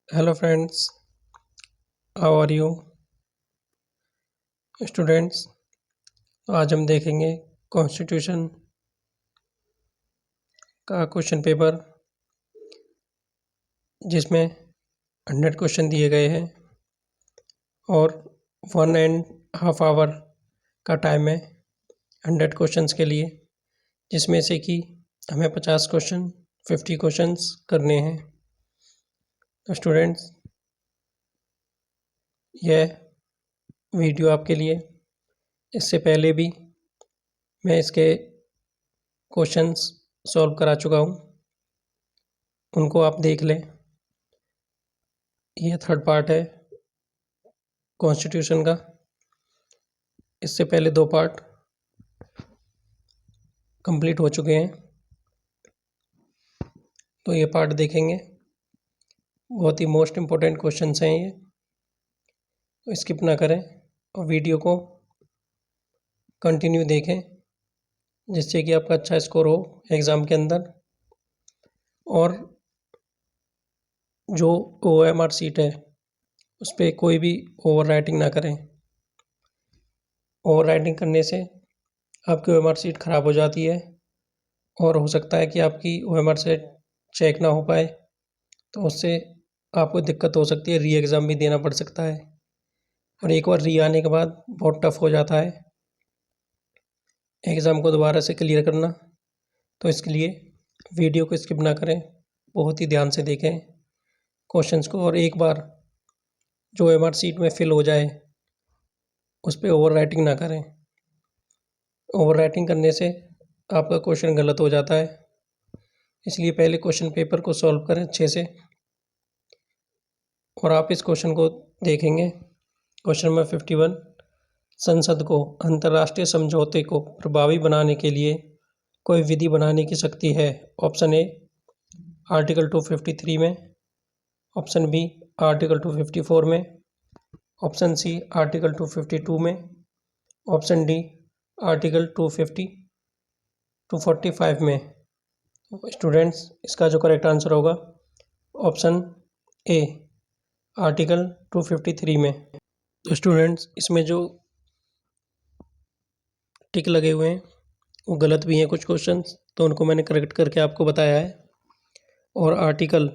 Hello friends, how are you students. तो आज हम देखेंगे कॉन्स्टिट्यूशन का क्वेश्चन पेपर, जिसमें 100 क्वेश्चन दिए गए हैं और 1.5 आवर का टाइम है 100 क्वेश्चंस के लिए, जिसमें से कि हमें 50 क्वेश्चन 50 क्वेश्चंस करने हैं। तो स्टूडेंट्स, यह वीडियो आपके लिए। इससे पहले भी मैं इसके क्वेश्चंस सॉल्व करा चुका हूँ, उनको आप देख लें। यह थर्ड पार्ट है कॉन्स्टिट्यूशन का। इससे पहले 2 पार्ट कंप्लीट हो चुके हैं, तो ये पार्ट देखेंगे। बहुत ही मोस्ट इम्पोर्टेंट क्वेश्चंस हैं ये, तो स्किप ना करें और वीडियो को कंटिन्यू देखें, जिससे कि आपका अच्छा स्कोर हो एग्ज़ाम के अंदर। और जो OMR सीट है उस पर कोई भी ओवर राइटिंग ना करें। ओवर राइटिंग करने से आपकी OMR सीट ख़राब हो जाती है और हो सकता है कि आपकी OMR सीट चेक ना हो पाए, तो उससे आपको दिक्कत हो सकती है, री एग्ज़ाम भी देना पड़ सकता है। और एक बार री आने के बाद बहुत टफ हो जाता है एग्ज़ाम को दोबारा से क्लियर करना। तो इसके लिए वीडियो को स्किप ना करें, बहुत ही ध्यान से देखें क्वेश्चंस को, और एक बार जो OMR सीट में फिल हो जाए उस पर ओवर राइटिंग ना करें। ओवर राइटिंग करने से आपका क्वेश्चन गलत हो जाता है, इसलिए पहले क्वेश्चन पेपर को सॉल्व करें अच्छे से। और आप इस क्वेश्चन को देखेंगे। क्वेश्चन नंबर 51, संसद को अंतर्राष्ट्रीय समझौते को प्रभावी बनाने के लिए कोई विधि बनाने की शक्ति है। ऑप्शन ए आर्टिकल 253 में, ऑप्शन बी आर्टिकल 254 में, ऑप्शन सी आर्टिकल 252 में, ऑप्शन डी आर्टिकल 245 में। स्टूडेंट्स, इसका जो करेक्ट आंसर होगा ऑप्शन ए आर्टिकल 253 में। तो स्टूडेंट्स, इसमें जो टिक लगे हुए हैं वो गलत भी हैं कुछ क्वेश्चंस, तो उनको मैंने करेक्ट करके आपको बताया है। और आर्टिकल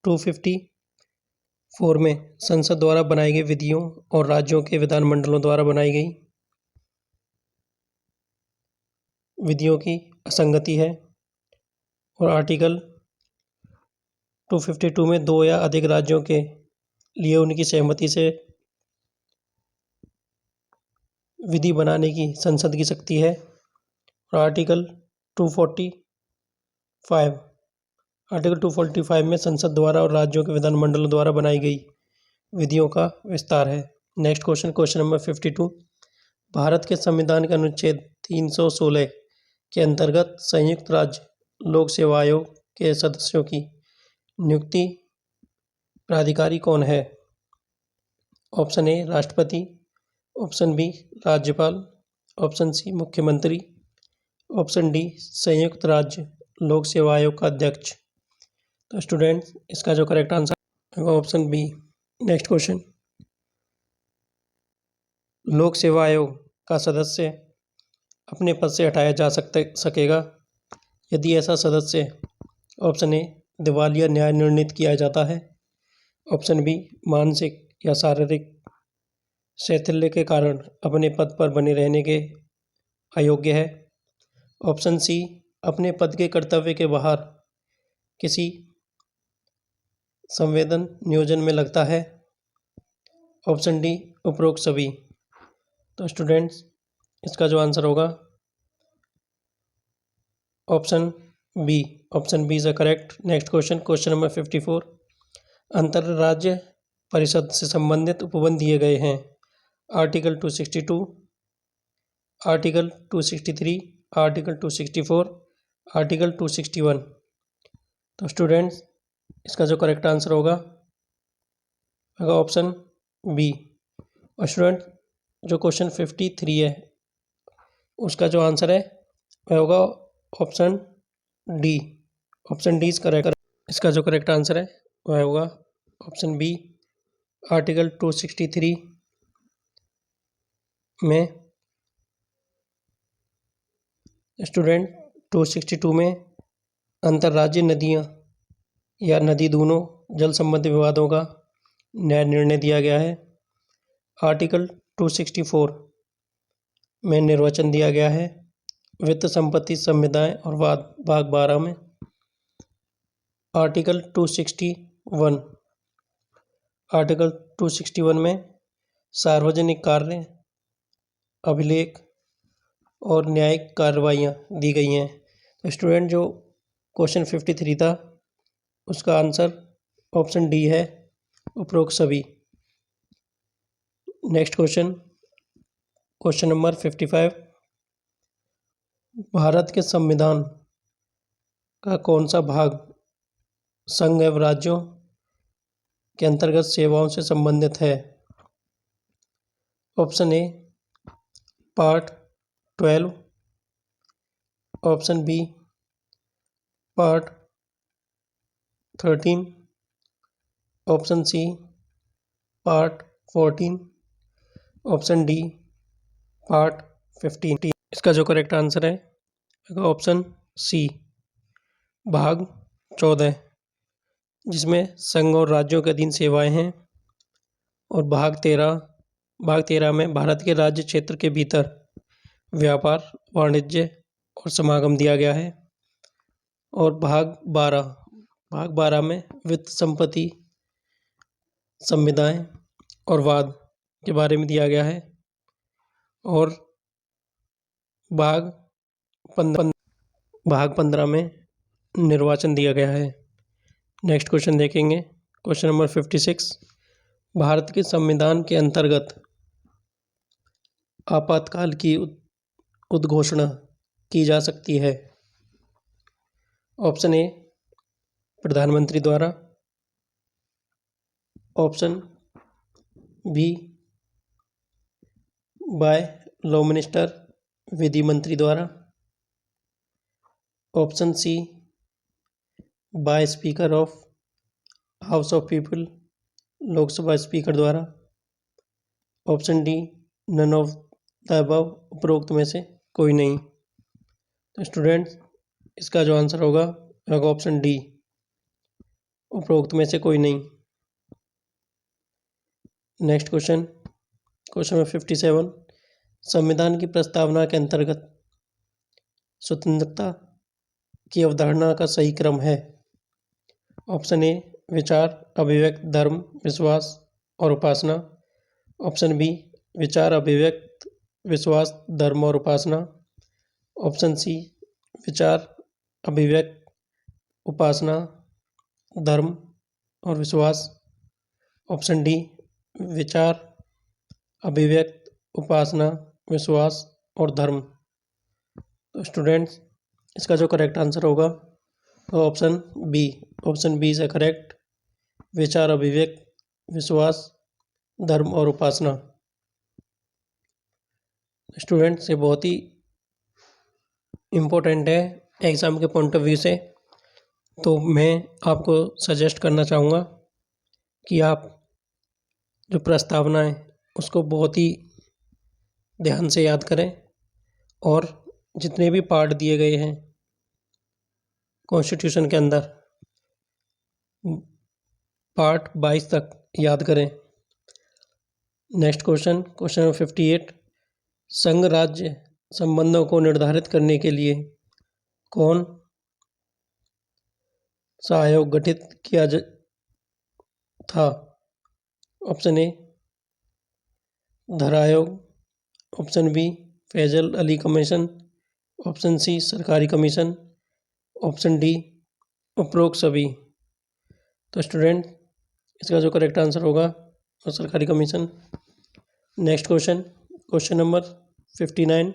254 में संसद द्वारा बनाई गई विधियों और राज्यों के विधानमंडलों द्वारा बनाई गई विधियों की असंगति है। और आर्टिकल 252 में 2 या अधिक राज्यों के लिए उनकी सहमति से विधि बनाने की संसद की शक्ति है। और आर्टिकल 245 में संसद द्वारा और राज्यों के विधानमंडलों द्वारा बनाई गई विधियों का विस्तार है। Next question, question number 52, Bharat के संविधान के अनुच्छेद 316 के अंतर्गत संयुक्त राज्य लोक सेवा आयोग के सदस्यों की नियुक्ति प्राधिकारी कौन है। ऑप्शन ए राष्ट्रपति, ऑप्शन बी राज्यपाल, ऑप्शन सी मुख्यमंत्री, ऑप्शन डी संयुक्त राज्य लोक सेवा आयोग का अध्यक्ष। तो स्टूडेंट्स, इसका जो करेक्ट आंसर होगा ऑप्शन बी। नेक्स्ट क्वेश्चन, लोक सेवा आयोग का सदस्य अपने पद से हटाया जा सकेगा यदि ऐसा सदस्य ऑप्शन ए दिवालिया न्याय निर्णीत किया जाता है, ऑप्शन बी मानसिक या शारीरिक शैथिल्य के कारण अपने पद पर बने रहने के अयोग्य है, ऑप्शन सी अपने पद के कर्तव्य के बाहर किसी संवेदन नियोजन में लगता है, ऑप्शन डी उपरोक्त सभी। तो स्टूडेंट्स, इसका जो आंसर होगा option B. Option B is correct. Next question, question number 54, अंतर्राज्य परिषद से संबंधित उपबंध दिए गए हैं। Article 262, article 263, article 264, article 261। तो स्टूडेंट्स, इसका जो करेक्ट आंसर होगा ऑप्शन बी। और स्टूडेंट, जो क्वेश्चन 53 है उसका जो आंसर है वह होगा option D. Option D is correct. इसका जो करेक्ट आंसर है वह होगा ऑप्शन बी आर्टिकल 263 में। स्टूडेंट 262 में अंतर्राज्यीय नदियाँ या नदी दूनों जल संबंधी विवादों का न्याय निर्णय दिया गया है। आर्टिकल 264 में निर्वचन दिया गया है। वित्त संपत्ति संविदाएं और वाद भाग 12 में। आर्टिकल 261 में सार्वजनिक कार्य, अभिलेख और न्यायिक कार्रवाइयाँ दी गई हैं। तो स्टूडेंट जो क्वेश्चन 53 था उसका आंसर ऑप्शन डी है, उपरोक्त सभी। Next question number 55। भारत के संविधान का कौन सा भाग संघ एवं राज्यों के अंतर्गत सेवाओं से संबंधित है? Option A part 12, option B part 13, option C part 14, option D part 15। इसका जो करेक्ट आंसर है ऑप्शन सी भाग 14, जिसमें संघ और राज्यों के अधीन सेवाएं हैं। और भाग 13 में भारत के राज्य क्षेत्र के भीतर व्यापार, वाणिज्य और समागम दिया गया है। और भाग 12 में वित्त संपत्ति संविदाएं और वाद के बारे में दिया गया है। और भाग 15 में निर्वाचन दिया गया है। नेक्स्ट क्वेश्चन देखेंगे, क्वेश्चन नंबर 56। भारत के संविधान के अंतर्गत आपातकाल की उद्घोषणा की जा सकती है। ऑप्शन ए प्रधानमंत्री द्वारा, option B by law minister विधि मंत्री द्वारा, option C by speaker of house of people Loksabha speaker द्वारा, option D none of the above उपरोक्त में से कोई नहीं। तो स्टूडेंट्स इसका जो आंसर होगा ऑप्शन डी उपरोक्त में से कोई नहीं। Next question number 57। संविधान की प्रस्तावना के अंतर्गत स्वतंत्रता की अवधारणा का सही क्रम है। ऑप्शन ए विचार, अभिव्यक्ति, धर्म, विश्वास और उपासना, ऑप्शन बी विचार, अभिव्यक्ति, विश्वास, धर्म और उपासना, ऑप्शन सी विचार, अभिव्यक्ति, उपासना, धर्म और विश्वास, ऑप्शन डी विचार, अभिव्यक्ति, उपासना, विश्वास और धर्म। तो स्टूडेंट्स इसका जो करेक्ट आंसर होगा तो ऑप्शन बी इज करेक्ट, विचार, अभिव्यक्ति, विश्वास, धर्म और उपासना। स्टूडेंट्स ये बहुत ही इम्पोर्टेंट है एग्ज़ाम के पॉइंट ऑफ व्यू से। तो मैं आपको सजेस्ट करना चाहूँगा कि आप जो प्रस्तावना है उसको बहुत ही ध्यान से याद करें और जितने भी पार्ट दिए गए हैं कॉन्स्टिट्यूशन के अंदर पार्ट 22 तक याद करें। Next question number 58। संघ राज्य संबंधों को निर्धारित करने के लिए कौन सा आयोग गठित किया था? ऑप्शन ए धरा आयोग, option B Faizal Ali commission, option C सरकारी कमीशन, ऑप्शन डी उपरोक्त सभी। तो स्टूडेंट इसका जो करेक्ट आंसर होगा वो सरकारी commission. Next question number 59।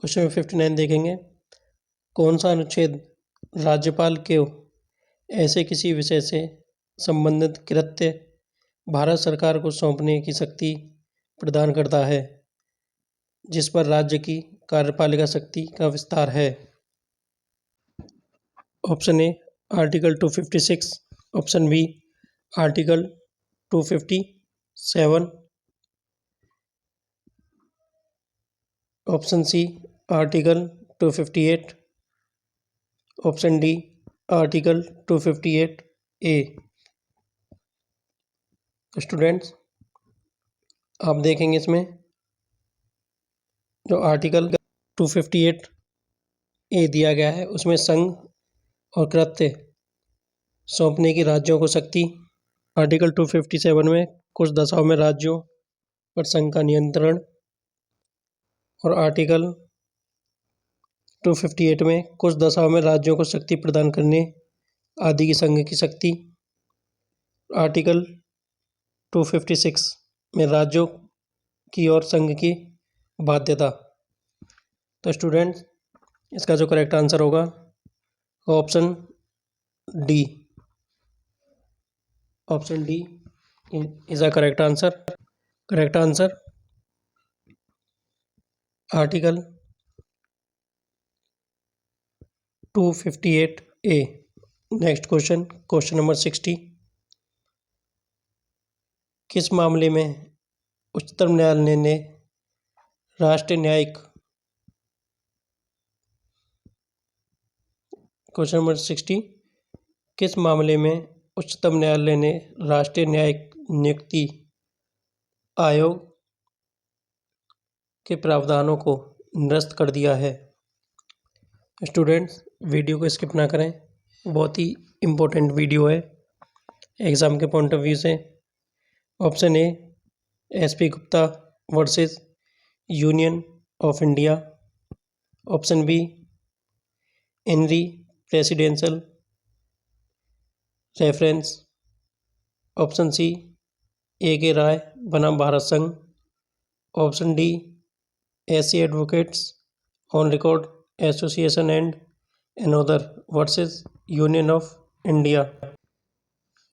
Question number 59 देखेंगे, कौन सा अनुच्छेद राज्यपाल के ऐसे किसी विषय से संबंधित कृत्य भारत सरकार को सौंपने की शक्ति प्रदान करता है जिस पर राज्य की कार्यपालिका शक्ति का विस्तार है? Option A article 256, option B article 257, option C article 258, option D article 258 A. Students, आप देखेंगे इसमें जो आर्टिकल 258 ए दिया गया है उसमें संघ और कृत्य सौंपने की राज्यों को शक्ति। आर्टिकल 257 में कुछ दशाओं में राज्यों पर संघ का नियंत्रण, और आर्टिकल 258 में कुछ दशाओं में राज्यों को शक्ति प्रदान करने आदि की संघ की शक्ति। आर्टिकल 256 में राज्यों की और संघ की बाध्यता। तो स्टूडेंट्स, इसका जो करेक्ट आंसर होगा वो option D. Option D is a correct answer. Correct answer article 258 A. Next question, question number 60। किस मामले में उच्चतम न्यायालय ने राष्ट्रीय न्यायिक क्वेश्चन नंबर 60, किस मामले में उच्चतम न्यायालय ने राष्ट्रीय न्यायिक नियुक्ति आयोग के प्रावधानों को निरस्त कर दिया है? स्टूडेंट्स, वीडियो को स्किप ना करें, बहुत ही इम्पोर्टेंट वीडियो है एग्ज़ाम के पॉइंट ऑफ व्यू से। Option A SP Gupta versus union of India, option B in re presidential reference, option C A K Rai बनाम भारत संघ, option D SC advocates on record association and another versus union of India.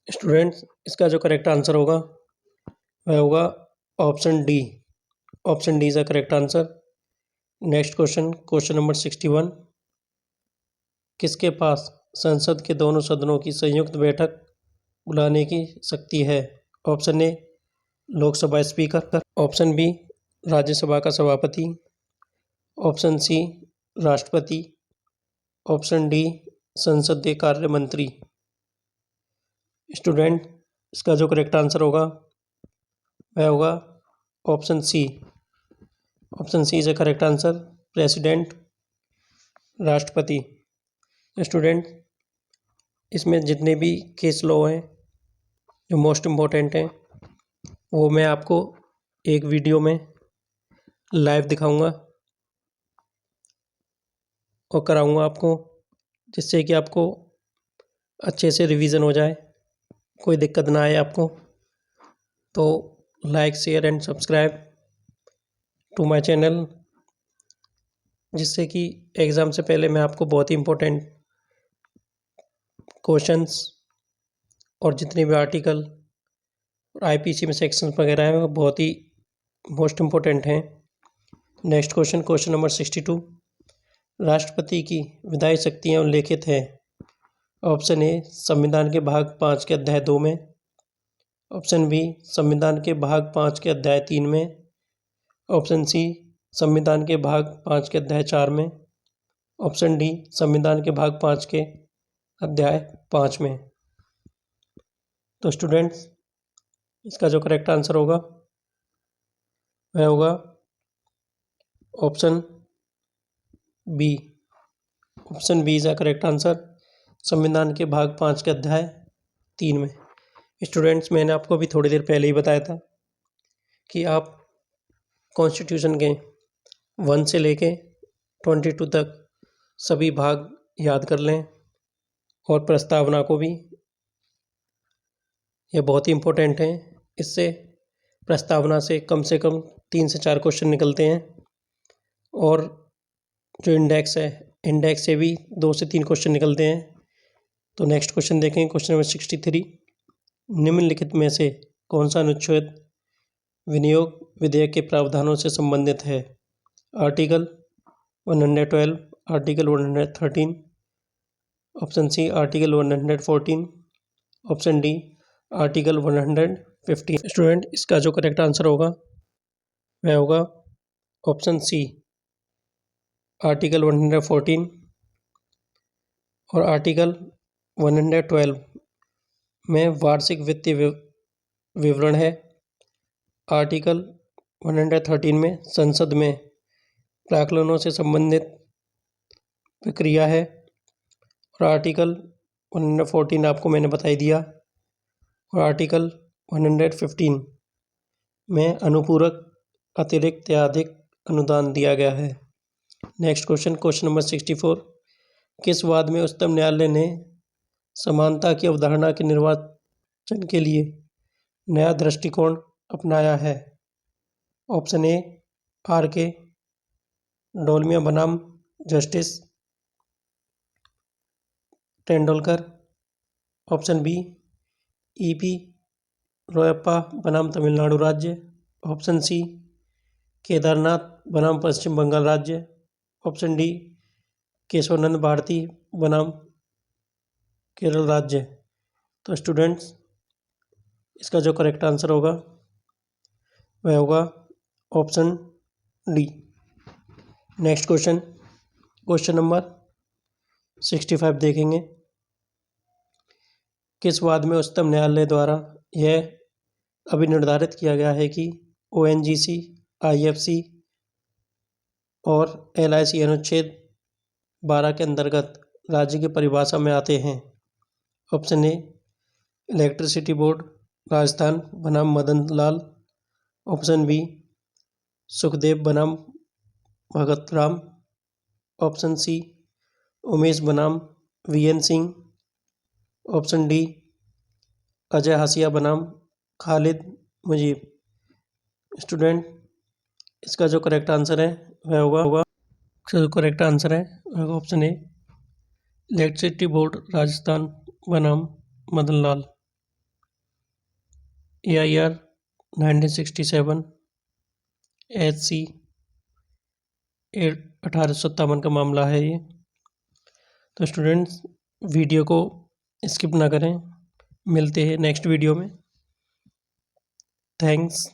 Students, इसका जो correct answer होगा वह होगा option D. Option D is the correct answer. Next question, question number 61। किसके पास संसद के दोनों सदनों की संयुक्त बैठक बुलाने की शक्ति है? Option A Lok Sabha speaker, option B Rajya Sabha का सभापति, ऑप्शन सी राष्ट्रपति, ऑप्शन डी संसदीय कार्य मंत्री। स्टूडेंट, इसका जो करेक्ट आंसर होगा वह होगा option C. Option C is a correct answer, president, राष्ट्रपति। स्टूडेंट, इसमें जितने भी केस लॉ हैं जो मोस्ट इम्पोर्टेंट हैं वो मैं आपको एक वीडियो में लाइव दिखाऊंगा और कराऊंगा आपको, जिससे कि आपको अच्छे से रिवीजन हो जाए, कोई दिक्कत ना आए आपको। तो like share and subscribe to my channel, जिससे कि एग्ज़ाम से पहले मैं आपको बहुत ही इम्पोर्टेंट क्वेश्चंस और जितने भी आर्टिकल और आईपीसी में सेक्शंस वगैरह हैं वो बहुत ही मोस्ट इम्पोर्टेंट हैं। Next question, question number 62। राष्ट्रपति की विधायी शक्तियाँ उल्लेखित हैं? ऑप्शन ए संविधान के भाग 5 के अध्याय 2 में, ऑप्शन बी संविधान के भाग 5 के अध्याय 3 में, ऑप्शन सी संविधान के भाग 5 के अध्याय 4 में, ऑप्शन डी संविधान के भाग 5 के अध्याय 5 में। तो स्टूडेंट्स, इसका जो करेक्ट आंसर होगा वह होगा option B. Option B is the correct answer, संविधान के भाग 5 के अध्याय 3 में। स्टूडेंट्स, मैंने आपको अभी थोड़ी देर पहले ही बताया था कि आप कॉन्स्टिट्यूशन के 1 से लेके 22 तक सभी भाग याद कर लें और प्रस्तावना को भी। यह बहुत ही इम्पोर्टेंट है, इससे प्रस्तावना से कम 3 से 4 क्वेश्चन निकलते हैं, और जो इंडेक्स है, इंडेक्स से भी 2 से 3 क्वेश्चन निकलते हैं। तो नेक्स्ट क्वेश्चन देखें, क्वेश्चन नंबर 63। निम्नलिखित में से कौन सा अनुच्छेद विनियोग विधेयक के प्रावधानों से संबंधित है? Article 112, article 113, option C article 114, option D article 115। Student, इसका जो करेक्ट आंसर होगा वह होगा ऑप्शन सी आर्टिकल 114 और आर्टिकल 112 में वार्षिक वित्तीय विवरण है। आर्टिकल 113 में संसद में प्राक्कलनों से संबंधित प्रक्रिया है और आर्टिकल 114 आपको मैंने बता ही दिया और आर्टिकल 115 में अनुपूरक अतिरिक्त या अधिक अनुदान दिया गया है। Next question number 64। किस वाद में उच्चतम न्यायालय ने समानता की अवधारणा के निर्वाचन के लिए नया दृष्टिकोण अपनाया है? ऑप्शन ए आर.के. डोलमिया बनाम जस्टिस तेंदुलकर, ऑप्शन बी ई.पी. रोयप्पा बनाम तमिलनाडु राज्य, ऑप्शन सी केदारनाथ बनाम पश्चिम बंगाल राज्य, ऑप्शन डी केशवानंद भारती बनाम केरल राज्य। तो स्टूडेंट्स, इसका जो करेक्ट आंसर होगा वह होगा option D. Next question number 65 देखेंगे। किस वाद में उच्चतम न्यायालय द्वारा यह अभी निर्धारित किया गया है कि ओएनजीसी, आईएफसी और एलआईसी अनुच्छेद 12 के अंतर्गत राज्य की परिभाषा में आते हैं? Option A electricity board Rajasthan बनाम मदन लाल, ऑप्शन बी सुखदेव बनाम भगत राम, ऑप्शन सी उमेश बनाम VN Singh, option D Ajay Hashiya बनाम खालिद मुजीब। स्टूडेंट, इसका जो करेक्ट आंसर है वह होगा करेक्ट आंसर है option A electricity board Rajasthan बनाम मदन लाल। AIR 1967 HC 1857 का मामला है ये। तो स्टूडेंट्स, वीडियो को स्किप ना करें। मिलते हैं नेक्स्ट वीडियो में। थैंक्स।